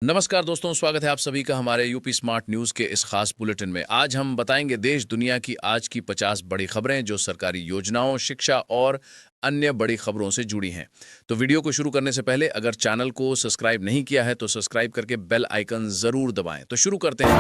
नमस्कार दोस्तों, स्वागत है आप सभी का हमारे यूपी स्मार्ट न्यूज़ के इस खास बुलेटिन में। आज हम बताएंगे देश दुनिया की आज की 50 बड़ी खबरें जो सरकारी योजनाओं, शिक्षा और अन्य बड़ी खबरों से जुड़ी हैं। तो वीडियो को शुरू करने से पहले अगर चैनल को सब्सक्राइब नहीं किया है तो सब्सक्राइब करके बेल आइकन जरूर दबाएं। तो शुरू करते हैं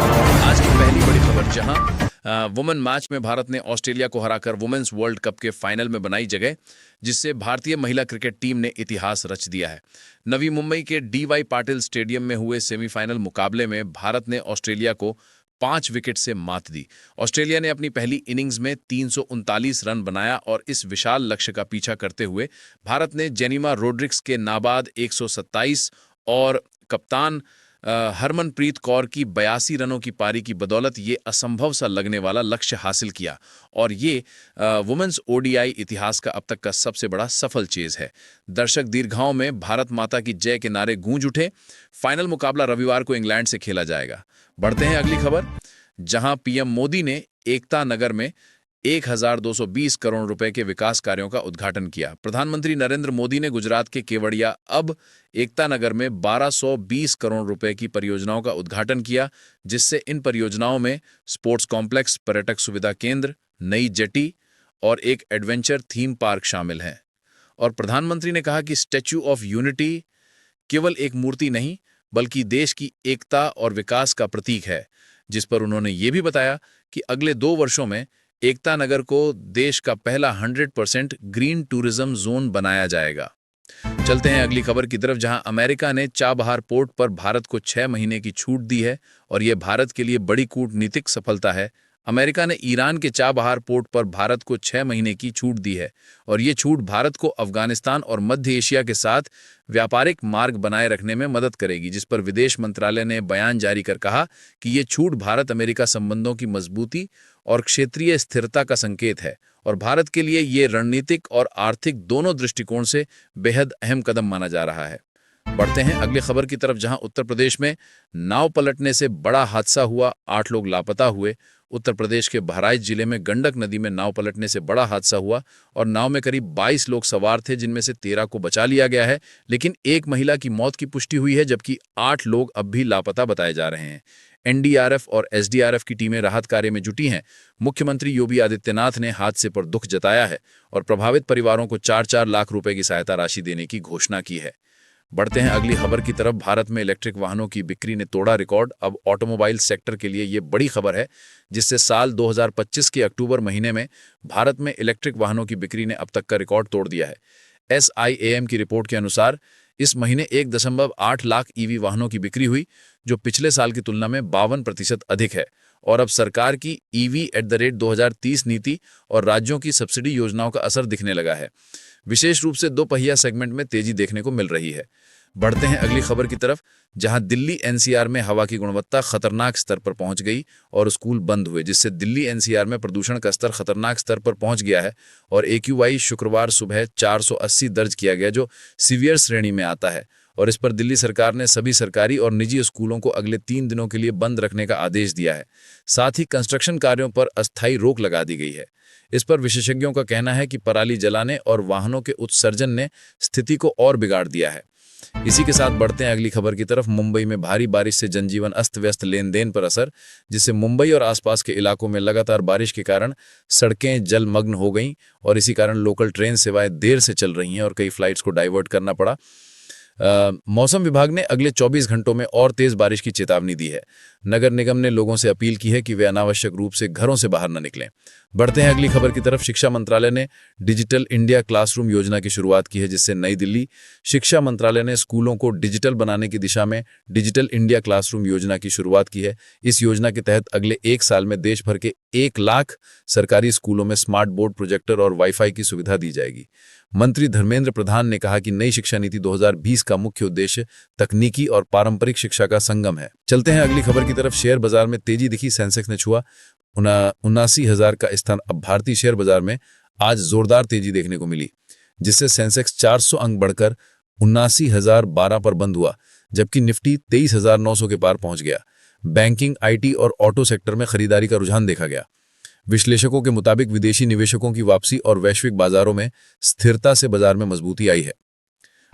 आज की पहली बड़ी खबर, जहां वुमेन मैच में भारत ने ऑस्ट्रेलिया को हराकर वुमेन्स वर्ल्ड कप के फाइनल में बनाई जगह, जिससे भारतीय महिला क्रिकेट टीम ने इतिहास रच दिया है। नवी मुंबई के डीवाई पाटिल स्टेडियम में हुए सेमीफाइनल मुकाबले में भारत ने ऑस्ट्रेलिया को 5 विकेट से मात दी। ऑस्ट्रेलिया ने अपनी पहली इनिंग्स में 339 रन बनाया और इस विशाल लक्ष्य का पीछा करते हुए भारत ने जेनिमा रोड्रिक्स के नाबाद 127 और कप्तान हरमनप्रीत कौर की 82 रनों की पारी की बदौलत ये असंभव सा लगने वाला लक्ष्य हासिल किया और ये वुमेन्स ओडीआई इतिहास का अब तक का सबसे बड़ा सफल चेज है। दर्शक दीर्घाओं में भारत माता की जय के नारे गूंज उठे। फाइनल मुकाबला रविवार को इंग्लैंड से खेला जाएगा। बढ़ते हैं अगली खबर, जहां पीएम मोदी ने एकता नगर में 1220 करोड़ रुपए के विकास कार्यों का उद्घाटन किया। प्रधानमंत्री नरेंद्र मोदी ने गुजरात के केवड़िया अब एकता नगर में 1220 करोड़ रुपए की परियोजनाओं का उद्घाटन किया, जिससे इन परियोजनाओं में स्पोर्ट्स कॉम्प्लेक्स, पर्यटक सुविधा केंद्र, नई जेटी और एक एडवेंचर थीम पार्क शामिल हैं। और प्रधानमंत्री ने कहा कि स्टैच्यू ऑफ यूनिटी केवल एक मूर्ति नहीं बल्कि देश की एकता और विकास का प्रतीक है, जिस पर उन्होंने ये भी बताया कि अगले 2 वर्षों में एकता नगर को देश का पहला 100% ग्रीन टूरिज्म जोन बनाया जाएगा। चलते हैं अगली खबर की तरफ, जहां अमेरिका ने चाबहार पोर्ट पर भारत को 6 महीने की छूट दी है और यह भारत के लिए बड़ी कूटनीतिक सफलता है। अमेरिका ने ईरान के चाबहार पोर्ट पर भारत को 6 महीने की छूट दी है और ये छूट भारत को अफगानिस्तान और मध्य एशिया के साथ व्यापारिक मार्ग बनाए रखने में मदद करेगी, जिस पर विदेश मंत्रालय ने बयान जारी कर कहा कि ये छूट भारत अमेरिका संबंधों की मजबूती और क्षेत्रीय स्थिरता का संकेत है और भारत के लिए ये रणनीतिक और आर्थिक दोनों दृष्टिकोण से बेहद अहम कदम माना जा रहा है। बढ़ते हैं अगली खबर की तरफ, जहां उत्तर प्रदेश में नाव पलटने से बड़ा हादसा हुआ, 8 लोग लापता हुए। उत्तर प्रदेश के बहराइच जिले में गंडक नदी में नाव पलटने से बड़ा हादसा हुआ और नाव में करीब 22 लोग सवार थे, जिनमें से 13 को बचा लिया गया है, लेकिन एक महिला की मौत की पुष्टि हुई है, जबकि 8 लोग अब भी लापता बताए जा रहे हैं। एनडीआरएफ और एसडीआरएफ की टीमें राहत कार्य में जुटी हैं। मुख्यमंत्री योगी आदित्यनाथ ने हादसे पर दुख जताया है और प्रभावित परिवारों को 4-4 लाख रुपए की सहायता राशि देने की घोषणा की है। बढ़ते हैं अगली खबर की तरफ, भारत में इलेक्ट्रिक वाहनों की बिक्री ने तोड़ा रिकॉर्ड। अब ऑटोमोबाइल सेक्टर के लिए ये बड़ी खबर है, जिससे साल 2025 के अक्टूबर महीने में भारत में इलेक्ट्रिक वाहनों की बिक्री ने अब तक का रिकॉर्ड तोड़ दिया है। SIAM की रिपोर्ट के अनुसार इस महीने 1.8 लाख ईवी वाहनों की बिक्री हुई, जो पिछले साल की तुलना में 52% अधिक है। और अब सरकार की EV@2030 नीति और राज्यों की सब्सिडी योजनाओं का असर दिखने लगा है। विशेष रूप से 2 पहिया सेगमेंट में तेजी देखने को मिल रही है। बढ़ते हैं अगली खबर की तरफ, जहां दिल्ली NCR में हवा की गुणवत्ता खतरनाक स्तर पर पहुंच गई और स्कूल बंद हुए, जिससे दिल्ली NCR में प्रदूषण का स्तर खतरनाक स्तर पर पहुंच गया है और AQI शुक्रवार सुबह 480 दर्ज किया गया, जो सीवियर श्रेणी में आता है। और इस पर दिल्ली सरकार ने सभी सरकारी और निजी स्कूलों को अगले 3 दिनों के लिए बंद रखने का आदेश दिया है। साथ ही कंस्ट्रक्शन कार्यों पर अस्थायी रोक लगा दी गई है। इस पर विशेषज्ञों का कहना है कि पराली जलाने और वाहनों के उत्सर्जन ने स्थिति को और बिगाड़ दिया है। इसी के साथ बढ़ते हैं अगली खबर की तरफ। मुंबई में भारी बारिश से जनजीवन अस्त व्यस्त, लेन देन पर असर, जिससे मुंबई और आसपास के इलाकों में लगातार बारिश के कारण सड़कें जलमग्न हो गईं और इसी कारण लोकल ट्रेन सेवाएं देर से चल रही हैं और कई फ्लाइट्स को डाइवर्ट करना पड़ा। मौसम विभाग ने अगले 24 घंटों में और तेज बारिश की चेतावनी दी है। नगर निगम ने लोगों से अपील की है कि वे अनावश्यक रूप से घरों से बाहर न निकलें। बढ़ते हैं अगली खबर की तरफ। शिक्षा मंत्रालय ने डिजिटल इंडिया क्लासरूम योजना की शुरुआत की है, जिससे नई दिल्ली शिक्षा मंत्रालय ने स्कूलों को डिजिटल बनाने की दिशा में डिजिटल इंडिया क्लासरूम योजना की शुरुआत की है। इस योजना के तहत अगले 1 साल में देश भर के 1 लाख सरकारी स्कूलों में स्मार्ट बोर्ड, प्रोजेक्टर और वाईफाई की सुविधा दी जाएगी। मंत्री धर्मेंद्र प्रधान ने कहा कि नई शिक्षा नीति 2020 का मुख्य उद्देश्य तकनीकी और पारंपरिक शिक्षा का संगम है। चलते हैं अगली खबर की तरफ। शेयर बाजार में तेजी दिखी, सेंसेक्स ने छुआ 79,000 का स्थान। अब भारतीय शेयर बाजार में आज जोरदार तेजी देखने को मिली, जिससे सेंसेक्स 400 अंक बढ़कर 79,012 पर बंद हुआ, जबकि निफ्टी 23,900 के पार पहुंच गया। बैंकिंग, IT और ऑटो सेक्टर में खरीदारी का रुझान देखा गया। विश्लेषकों के मुताबिक विदेशी निवेशकों की वापसी और वैश्विक बाजारों में स्थिरता से बाजार में मजबूती आई है।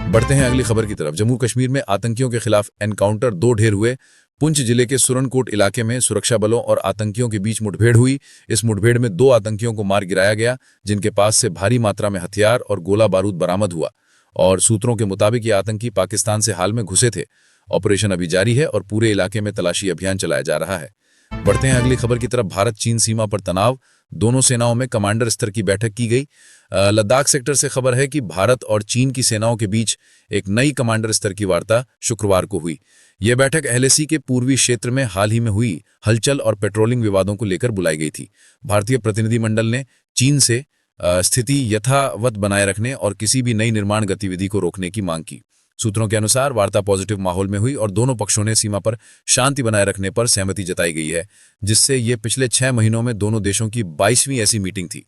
बढ़ते हैं अगली खबर की तरफ। जम्मू कश्मीर में आतंकियों के खिलाफ एनकाउंटर, 2 ढेर हुए। पुंछ जिले के सुरनकोट इलाके में सुरक्षा बलों और आतंकियों के बीच मुठभेड़ हुई। इस मुठभेड़ में 2 आतंकियों को मार गिराया गया, जिनके पास से भारी मात्रा में हथियार और गोला बारूद बरामद हुआ। और सूत्रों के मुताबिक ये आतंकी पाकिस्तान से हाल में घुसे थे। ऑपरेशन अभी जारी है और पूरे इलाके में तलाशी अभियान चलाया जा रहा है। बढ़ते हैं अगली खबर की तरफ। भारत चीन सीमा पर तनाव, दोनों सेनाओं में कमांडर स्तर की बैठक की गई। लद्दाख सेक्टर से खबर है कि भारत और चीन की सेनाओं के बीच एक नई कमांडर स्तर की वार्ता शुक्रवार को हुई। यह बैठक एलएसी के पूर्वी क्षेत्र में हाल ही में हुई हलचल और पेट्रोलिंग विवादों को लेकर बुलाई गई थी। भारतीय प्रतिनिधिमंडल ने चीन से स्थिति यथावत बनाए रखने और किसी भी नई निर्माण गतिविधि को रोकने की मांग की। सूत्रों के अनुसार वार्ता पॉजिटिव माहौल में हुई और दोनों पक्षों ने सीमा पर शांति बनाए रखने पर सहमति जताई गई है, जिससे ये पिछले 6 महीनों में दोनों देशों की 22वीं ऐसी मीटिंग थी।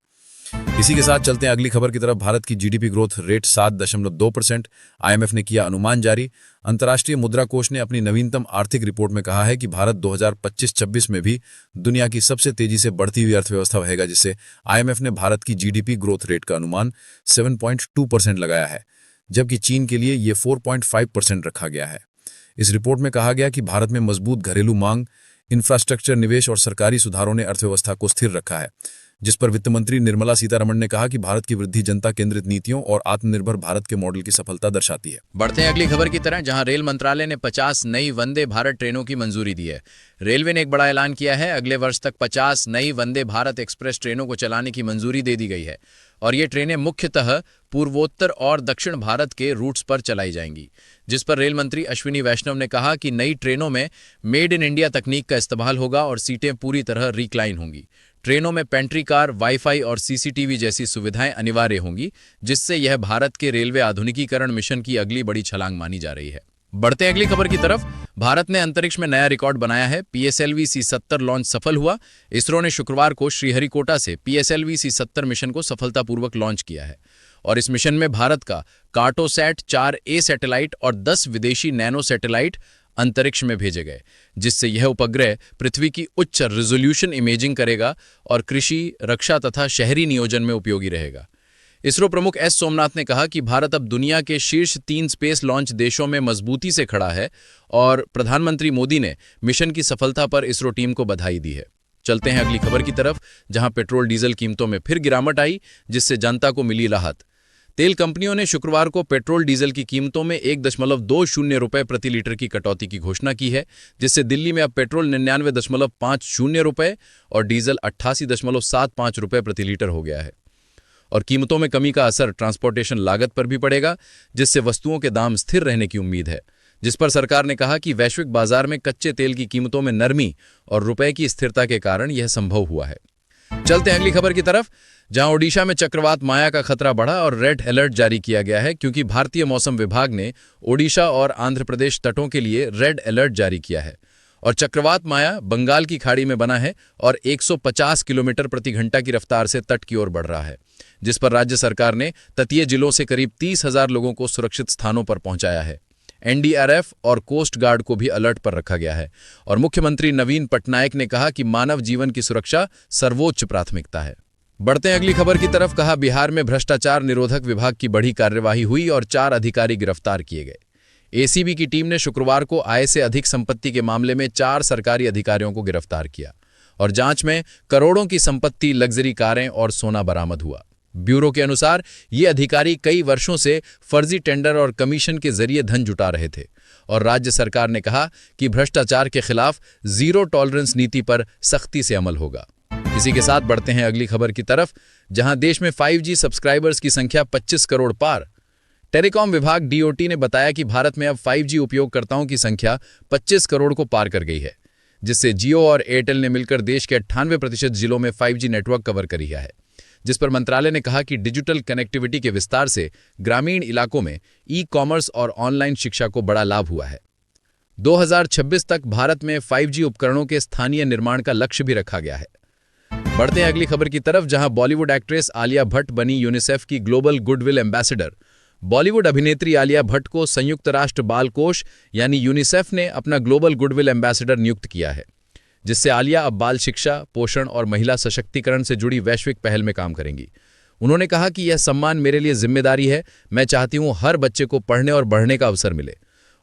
इसी के साथ चलते हैं अगली खबर की तरफ। भारत की जीडीपी ग्रोथ रेट 7.2%, आईएमएफ ने किया अनुमान जारी। अंतर्राष्ट्रीय मुद्रा कोष ने अपनी नवीनतम आर्थिक रिपोर्ट में कहा है कि भारत 2025-26 में भी दुनिया की सबसे तेजी से बढ़ती हुई अर्थव्यवस्था रहेगा, जिससे आईएमएफ ने भारत की जीडीपी ग्रोथ रेट का अनुमान 7.2% लगाया है, जबकि चीन के लिए ये 4.5% रखा गया है। इस रिपोर्ट में कहा गया कि भारत में मजबूत घरेलू मांग, इंफ्रास्ट्रक्चर निवेश और सरकारी सुधारों ने अर्थव्यवस्था को स्थिर रखा है, जिस पर वित्त मंत्री निर्मला सीतारमण ने कहा कि भारत की वृद्धि जनता केंद्रित नीतियों और आत्मनिर्भर भारत के मॉडल की सफलता दर्शाती है। बढ़ते हैं अगली खबर की तरह, जहां रेल मंत्रालय ने 50 नई वंदे भारत ट्रेनों की मंजूरी दी है। रेलवे ने एक बड़ा ऐलान किया है। अगले वर्ष तक 50 नई वंदे भारत एक्सप्रेस ट्रेनों को चलाने की मंजूरी दे दी गई है और ये ट्रेनें मुख्यतः पूर्वोत्तर और दक्षिण भारत के रूट्स पर चलाई जाएंगी, जिस पर रेल मंत्री अश्विनी वैष्णव ने कहा कि नई ट्रेनों में मेड इन इंडिया तकनीक का इस्तेमाल होगा और सीटें पूरी तरह रिक्लाइन होंगी। ट्रेनों में पेंट्री कार, वाईफाई और सीसीटीवी जैसी सुविधाएं अनिवार्य होंगी, जिससे यह भारत के रेलवे आधुनिकीकरण मिशन की अगली बड़ी छलांग मानी जा रही है। बढ़ते हैं अगली खबर की तरफ। भारत ने अंतरिक्ष में नया रिकॉर्ड बनाया है। पीएसएलवी C-70 लॉन्च सफल हुआ। इसरो ने शुक्रवार को श्रीहरिकोटा से पीएसएलवी C-70 मिशन को सफलतापूर्वक लॉन्च किया है और इस मिशन में भारत का कार्टोसैट 4A सैटेलाइट और 10 विदेशी नैनो सैटेलाइट अंतरिक्ष में भेजे गए, जिससे यह उपग्रह पृथ्वी की उच्च रिजोल्यूशन इमेजिंग करेगा और कृषि, रक्षा तथा शहरी नियोजन में उपयोगी रहेगा। इसरो प्रमुख एस सोमनाथ ने कहा कि भारत अब दुनिया के शीर्ष 3 स्पेस लॉन्च देशों में मजबूती से खड़ा है और प्रधानमंत्री मोदी ने मिशन की सफलता पर इसरो टीम को बधाई दी है। चलते हैं अगली खबर की तरफ, जहां पेट्रोल डीजल कीमतों में फिर गिरावट आई, जिससे जनता को मिली राहत। तेल कंपनियों ने शुक्रवार को पेट्रोल डीजल की कीमतों में 1.20 रुपए प्रति लीटर की कटौती की घोषणा की है, जिससे दिल्ली में अब पेट्रोल 99.50 रुपए और डीजल 88.75 रुपए प्रति लीटर हो गया है। और कीमतों में कमी का असर ट्रांसपोर्टेशन लागत पर भी पड़ेगा, जिससे वस्तुओं के दाम स्थिर रहने की उम्मीद है, जिस पर सरकार ने कहा कि वैश्विक बाजार में कच्चे तेल की कीमतों में नरमी और रुपए की स्थिरता के कारण यह संभव हुआ है। चलते हैं अगली खबर की तरफ, जहां ओडिशा में चक्रवात माया का खतरा बढ़ा और रेड अलर्ट जारी किया गया है, क्योंकि भारतीय मौसम विभाग ने ओडिशा और आंध्र प्रदेश तटों के लिए रेड अलर्ट जारी किया है। और चक्रवात माया बंगाल की खाड़ी में बना है और 150 किलोमीटर प्रति घंटा की रफ्तार से तट की ओर बढ़ रहा है, जिस पर राज्य सरकार ने तटीय जिलों से करीब 30,000 लोगों को सुरक्षित स्थानों पर पहुंचाया है। एनडीआरएफ और कोस्ट गार्ड को भी अलर्ट पर रखा गया है और मुख्यमंत्री नवीन पटनायक ने कहा कि मानव जीवन की सुरक्षा सर्वोच्च प्राथमिकता है। बढ़ते हैं अगली खबर की तरफ, कहा बिहार में भ्रष्टाचार निरोधक विभाग की बड़ी कार्यवाही हुई और 4 अधिकारी गिरफ्तार किए गए। एसीबी की टीम ने शुक्रवार को आय से अधिक संपत्ति के मामले में 4 सरकारी अधिकारियों को गिरफ्तार किया और जांच में करोड़ों की संपत्ति, लग्जरी कारें और सोना बरामद हुआ। ब्यूरो के अनुसार ये अधिकारी कई वर्षों से फर्जी टेंडर और कमीशन के जरिए धन जुटा रहे थे और राज्य सरकार ने कहा कि भ्रष्टाचार के खिलाफ जीरो टॉलरेंस नीति पर सख्ती से अमल होगा। इसी के साथ बढ़ते हैं अगली खबर की तरफ, जहां देश में 5G सब्सक्राइबर्स की संख्या 25 करोड़ पार। टेलीकॉम विभाग डीओटी ने बताया कि भारत में अब 5G उपयोगकर्ताओं की संख्या 25 करोड़ को पार कर गई है, जिससे जियो और एयरटेल ने मिलकर देश के 98% जिलों में 5G नेटवर्क कवर कर लिया है, जिस पर मंत्रालय ने कहा कि डिजिटल कनेक्टिविटी के विस्तार से ग्रामीण इलाकों में ई-कॉमर्स और ऑनलाइन शिक्षा को बड़ा लाभ हुआ है। 2026 तक भारत में 5G उपकरणों के स्थानीय निर्माण का लक्ष्य भी रखा गया है। बढ़ते हैं अगली खबर की तरफ, जहां बॉलीवुड एक्ट्रेस आलिया भट्ट बनी यूनिसेफ की ग्लोबल गुडविल एम्बेसडर। बॉलीवुड अभिनेत्री आलिया भट्ट को संयुक्त राष्ट्र बाल कोष यानी यूनिसेफ ने अपना ग्लोबल गुडविल एम्बेसडर नियुक्त किया है, जिससे आलिया अब बाल शिक्षा, पोषण और महिला सशक्तिकरण से जुड़ी वैश्विक पहल में काम करेंगी। उन्होंने कहा कि यह सम्मान मेरे लिए जिम्मेदारी है। मैं चाहती हूं हर बच्चे को पढ़ने और बढ़ने का अवसर मिले,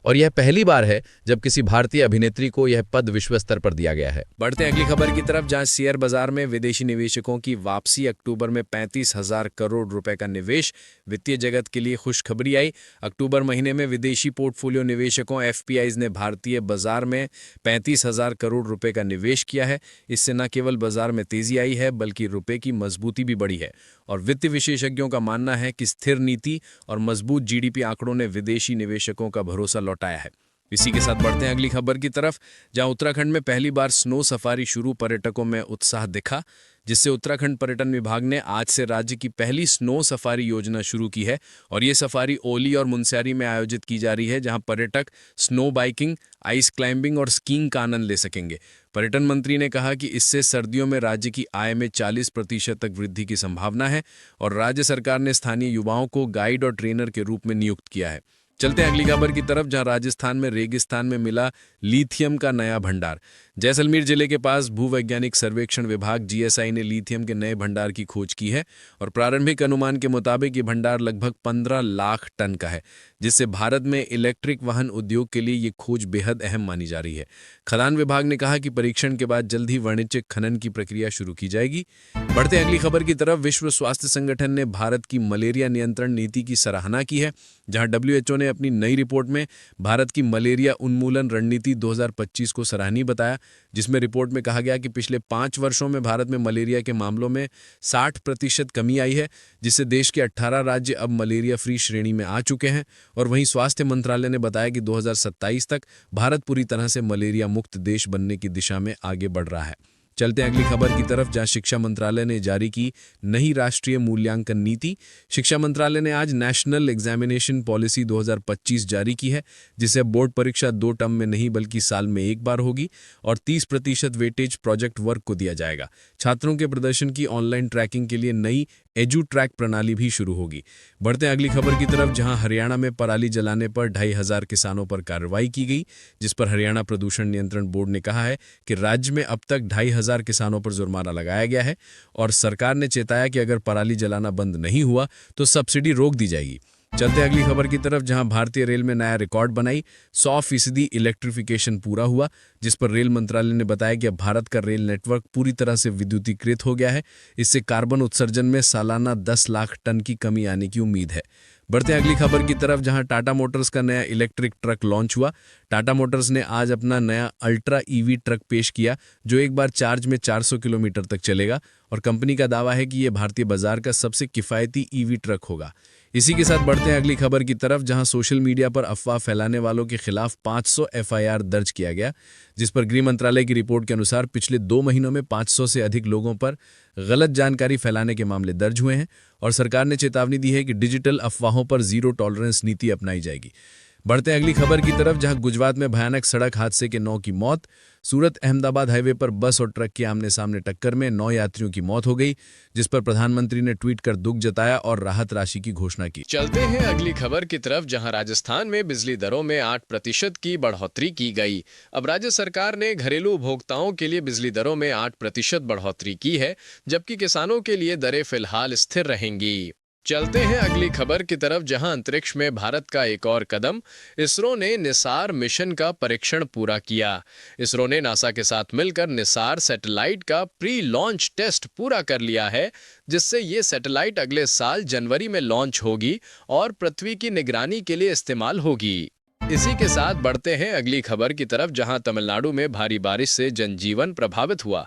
और यह पहली बार है जब किसी भारतीय अभिनेत्री को यह पद विश्व स्तर पर दिया गया है। बढ़ते हैं अगली खबर की तरफ, जहां शेयर बाजार में विदेशी निवेशकों की वापसी। अक्टूबर में 35,000 करोड़ रुपए का निवेश, वित्तीय जगत के लिए खुशखबरी आई। अक्टूबर महीने में विदेशी पोर्टफोलियो निवेशकों एफपीआईज ने भारतीय बाजार में 35,000 करोड़ रुपए का निवेश किया है। इससे न केवल बाजार में तेजी आई है बल्कि रुपए की मजबूती भी बढ़ी है, और वित्तीय विशेषज्ञों का मानना है कि स्थिर नीति और मजबूत जीडीपी आंकड़ों ने विदेशी निवेशकों का भरोसा लौटाया है। इसी के साथ बढ़ते हैं अगली खबर की तरफ, जहां उत्तराखंड में पहली बार स्नो सफारी शुरू। पर्यटकों में उत्साह दिखा, जिससे उत्तराखंड पर्यटन विभाग ने आज से राज्य की पहली स्नो सफारी योजना शुरू की है। और ये सफारी ओली और मुनस्यारी में आयोजित की जा रही है, जहां पर्यटक स्नो बाइकिंग, आइस क्लाइंबिंग और स्कीइंग का आनंद ले सकेंगे। पर्यटन मंत्री ने कहा कि इससे सर्दियों में राज्य की आय में 40% तक वृद्धि की संभावना है, और राज्य सरकार ने स्थानीय युवाओं को गाइड और ट्रेनर के रूप में नियुक्त किया है। चलते हैं अगली खबर की तरफ, जहां राजस्थान में रेगिस्तान में मिला लिथियम का नया भंडार। जैसलमेर जिले के पास भूवैज्ञानिक सर्वेक्षण विभाग जीएसआई ने लिथियम के नए भंडार की खोज की है, और प्रारंभिक अनुमान के मुताबिक ये भंडार लगभग 15 लाख टन का है, जिससे भारत में इलेक्ट्रिक वाहन उद्योग के लिए ये खोज बेहद अहम मानी जा रही है। खदान विभाग ने कहा कि परीक्षण के बाद जल्द ही वाणिज्यिक खनन की प्रक्रिया शुरू की जाएगी। बढ़ते अगली खबर की तरफ, विश्व स्वास्थ्य संगठन ने भारत की मलेरिया नियंत्रण नीति की सराहना की है, जहां डब्ल्यूएचओ ने अपनी नई रिपोर्ट में भारत की मलेरिया उन्मूलन रणनीति 2025 को सराहनीय बताया, जिसमें रिपोर्ट में कहा गया कि पिछले 5 वर्षों में भारत में मलेरिया के मामलों में 60% कमी आई है, जिससे देश के 18 राज्य अब मलेरिया फ्री श्रेणी में आ चुके हैं। और वहीं स्वास्थ्य मंत्रालय ने बताया कि 2027 तक भारत पूरी तरह से मलेरिया मुक्त देश बनने की दिशा में आगे बढ़ रहा है। चलते हैं अगली खबर की तरफ, जहां शिक्षा मंत्रालय ने जारी की नई राष्ट्रीय मूल्यांकन नीति। शिक्षा मंत्रालय ने आज नेशनल एग्जामिनेशन पॉलिसी 2025 जारी की है, जिसे बोर्ड परीक्षा 2 टर्म में नहीं बल्कि साल में एक बार होगी, और 30% वेटेज प्रोजेक्ट वर्क को दिया जाएगा। छात्रों के प्रदर्शन की ऑनलाइन ट्रैकिंग के लिए नई एजू ट्रैक प्रणाली भी शुरू होगी। बढ़ते हैं अगली खबर की तरफ, जहां हरियाणा में पराली जलाने पर 2,500 किसानों पर कार्रवाई की गई, जिस पर हरियाणा प्रदूषण नियंत्रण बोर्ड ने कहा है कि राज्य में अब तक 2,500 किसानों पर जुर्माना लगाया गया है, और सरकार ने चेताया कि अगर पराली जलाना बंद नहीं हुआ तो सब्सिडी रोक दी जाएगी। चलते अगली खबर की तरफ, जहां भारतीय रेल में नया रिकॉर्ड बनाई। 100% इलेक्ट्रिफिकेशन पूरा हुआ, जिस पर रेल मंत्रालय ने बताया कि अब भारत का रेल नेटवर्क पूरी तरह से विद्युतीकृत हो गया है। इससे कार्बन उत्सर्जन में सालाना 10 लाख टन की कमी आने की उम्मीद है। बढ़ते हैं अगली खबर की तरफ, जहां टाटा मोटर्स का नया इलेक्ट्रिक ट्रक लॉन्च हुआ। टाटा मोटर्स ने आज अपना नया अल्ट्रा ईवी ट्रक पेश किया, जो एक बार चार्ज में 400 किलोमीटर तक चलेगा, और कंपनी का दावा है कि यह भारतीय बाजार का सबसे किफायती ईवी ट्रक होगा। इसी के साथ बढ़ते हैं अगली खबर की तरफ, जहां सोशल मीडिया पर अफवाह फैलाने वालों के खिलाफ 500 एफआईआर दर्ज किया गया, जिस पर गृह मंत्रालय की रिपोर्ट के अनुसार पिछले 2 महीनों में 500 से अधिक लोगों पर गलत जानकारी फैलाने के मामले दर्ज हुए हैं, और सरकार ने चेतावनी दी है कि डिजिटल अफवाहों पर जीरो टॉलरेंस नीति अपनाई जाएगी। बढ़ते हैं अगली खबर की तरफ, जहां गुजरात में भयानक सड़क हादसे के 9 की मौत। सूरत अहमदाबाद हाईवे पर बस और ट्रक की आमने सामने टक्कर में 9 यात्रियों की मौत हो गई, जिस पर प्रधानमंत्री ने ट्वीट कर दुख जताया और राहत राशि की घोषणा की। चलते हैं अगली खबर की तरफ, जहां राजस्थान में बिजली दरों में 8% की बढ़ोतरी की गई। अब राज्य सरकार ने घरेलू उपभोक्ताओं के लिए बिजली दरों में 8% बढ़ोतरी की है, जबकि किसानों के लिए दरें फिलहाल स्थिर रहेंगी। चलते हैं अगली खबर की तरफ, जहां अंतरिक्ष में भारत का एक और कदम। इसरो ने निसार मिशन का परीक्षण पूरा किया। इसरो ने नासा के साथ मिलकर निसार सैटेलाइट का प्री लॉन्च टेस्ट पूरा कर लिया है, जिससे ये सैटेलाइट अगले साल जनवरी में लॉन्च होगी और पृथ्वी की निगरानी के लिए इस्तेमाल होगी। इसी के साथ बढ़ते हैं अगली खबर की तरफ, जहां तमिलनाडु में भारी बारिश से जनजीवन प्रभावित हुआ।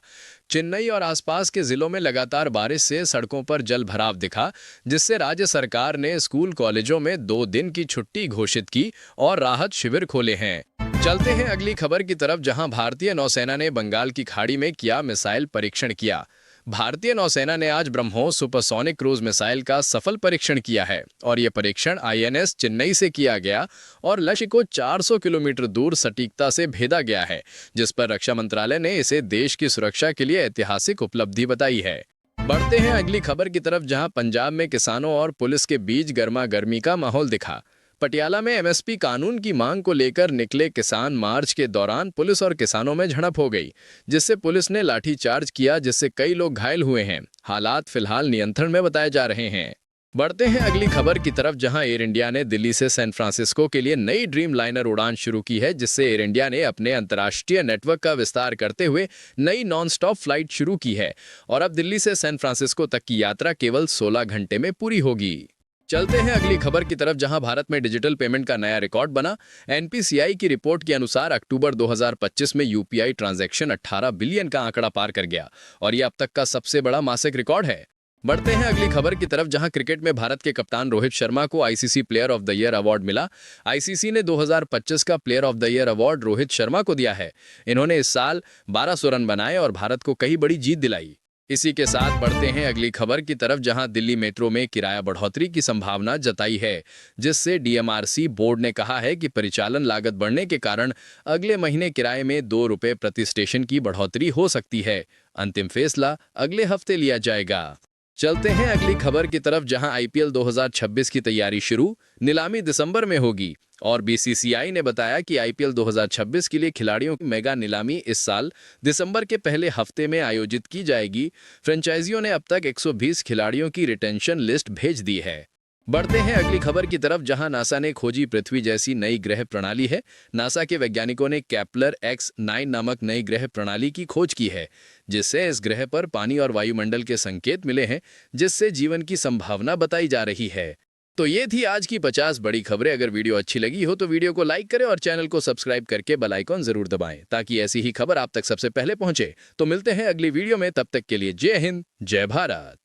चेन्नई और आसपास के जिलों में लगातार बारिश से सड़कों पर जल भराव दिखा, जिससे राज्य सरकार ने स्कूल कॉलेजों में 2 दिन की छुट्टी घोषित की और राहत शिविर खोले हैं। चलते हैं अगली खबर की तरफ, जहां भारतीय नौसेना ने बंगाल की खाड़ी में किया मिसाइल परीक्षण किया। भारतीय नौसेना ने आज ब्रह्मोस सुपरसोनिक क्रूज मिसाइल का सफल परीक्षण किया है, और यह परीक्षण आईएनएस चेन्नई से किया गया और लक्ष्य को 400 किलोमीटर दूर सटीकता से भेदा गया है, जिस पर रक्षा मंत्रालय ने इसे देश की सुरक्षा के लिए ऐतिहासिक उपलब्धि बताई है। बढ़ते हैं अगली खबर की तरफ, जहां पंजाब में किसानों और पुलिस के बीच गर्मा गर्मी का माहौल दिखा। पटियाला में एमएसपी कानून की मांग को लेकर निकले किसान मार्च के दौरान पुलिस और किसानों में झड़प हो गई, जिससे पुलिस ने लाठीचार्ज किया, जिससे कई लोग घायल हुए हैं। हालात फिलहाल नियंत्रण में बताए जा रहे हैं। बढ़ते हैं अगली खबर की तरफ, जहां एयर इंडिया ने दिल्ली से सैन फ्रांसिस्को के लिए नई ड्रीम लाइनर उड़ान शुरू की है, जिससे एयर इंडिया ने अपने अंतर्राष्ट्रीय नेटवर्क का विस्तार करते हुए नई नॉन स्टॉप फ्लाइट शुरू की है और अब दिल्ली से सैन फ्रांसिस्को तक की यात्रा केवल 16 घंटे में पूरी होगी। चलते हैं अगली खबर की तरफ, जहां भारत में डिजिटल पेमेंट का नया रिकॉर्ड बना। एनपीसीआई की रिपोर्ट के अनुसार अक्टूबर 2025 में यूपीआई ट्रांजैक्शन 18 बिलियन का आंकड़ा पार कर गया और यह अब तक का सबसे बड़ा मासिक रिकॉर्ड है। बढ़ते हैं अगली खबर की तरफ, जहां क्रिकेट में भारत के कप्तान रोहित शर्मा को ICC player of the year award मिला। आईसीसी ने 2025 का player of the year award Rohit Sharma को दिया है। इन्होंने इस साल 1200 रन बनाए और भारत को कई बड़ी जीत दिलाई। इसी के साथ बढ़ते हैं अगली खबर की तरफ, जहां दिल्ली मेट्रो में किराया बढ़ोतरी की संभावना जताई है, जिससे डीएमआरसी बोर्ड ने कहा है कि परिचालन लागत बढ़ने के कारण अगले महीने किराए में 2 रुपये प्रति स्टेशन की बढ़ोतरी हो सकती है। अंतिम फैसला अगले हफ्ते लिया जाएगा। चलते हैं अगली खबर की तरफ, जहां आईपीएल 2026 की तैयारी शुरू, नीलामी दिसंबर में होगी और बीसीसीआई ने बताया कि आईपीएल 2026 के लिए खिलाड़ियों की मेगा नीलामी इस साल दिसंबर के पहले हफ्ते में आयोजित की जाएगी। फ्रेंचाइजियों ने अब तक 120 खिलाड़ियों की रिटेंशन लिस्ट भेज दी है। बढ़ते हैं अगली खबर की तरफ, जहां नासा ने खोजी पृथ्वी जैसी नई ग्रह प्रणाली है। नासा के वैज्ञानिकों ने केपलर X9 नामक नई ग्रह प्रणाली की खोज की है, जिससे इस ग्रह पर पानी और वायुमंडल के संकेत मिले हैं, जिससे जीवन की संभावना बताई जा रही है। तो ये थी आज की 50 बड़ी खबरें। अगर वीडियो अच्छी लगी हो तो वीडियो को लाइक करें और चैनल को सब्सक्राइब करके बेल आइकॉन जरूर दबाएं, ताकि ऐसी ही खबर आप तक सबसे पहले पहुंचे। तो मिलते हैं अगली वीडियो में, तब तक के लिए जय हिंद, जय भारत।